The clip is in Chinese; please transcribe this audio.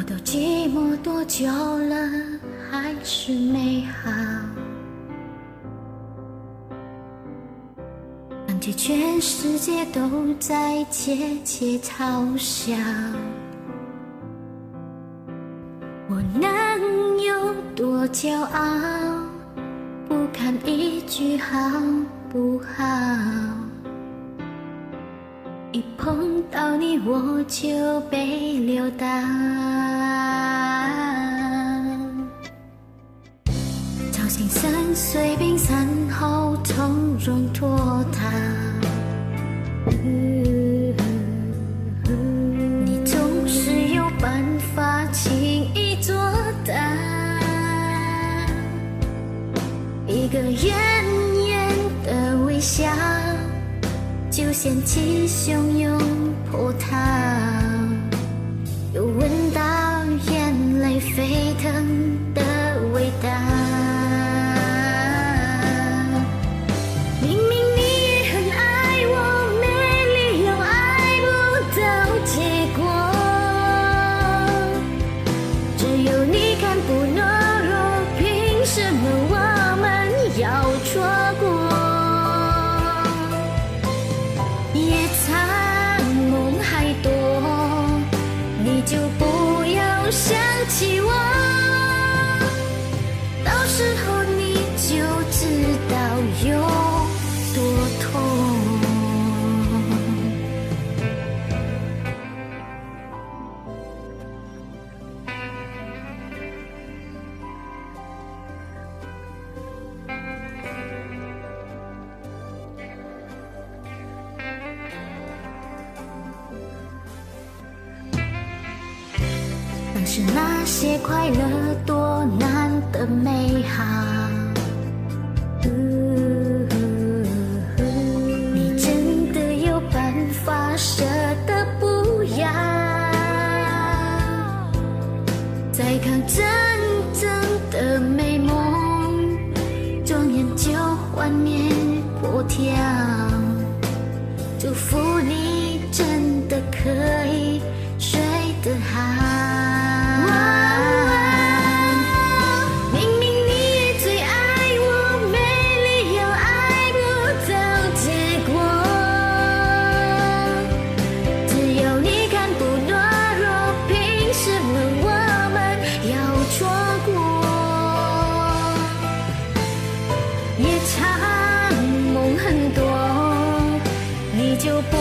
我都寂寞多久了，还是美好，感觉全世界都在窃窃嘲笑，我能有多骄傲，不看一句好不好，一碰到你我就被溜到，超新深碎冰山后从容脱逃，你总是有办法轻易做到，一个远远的微笑就掀起汹涌波涛，又闻到眼泪沸腾的味道，明明你也很爱我，没理由爱不到结果，只有你看不懦弱，凭什么我们要错过，夜长梦还多，你就不要想起我，到时候你就知道有多痛。但是那些快乐多难得美好，你真的有办法舍得不要，再看真正的美梦，转眼就幻灭破条，祝福你真的可以睡得好，夜长梦很多，你就不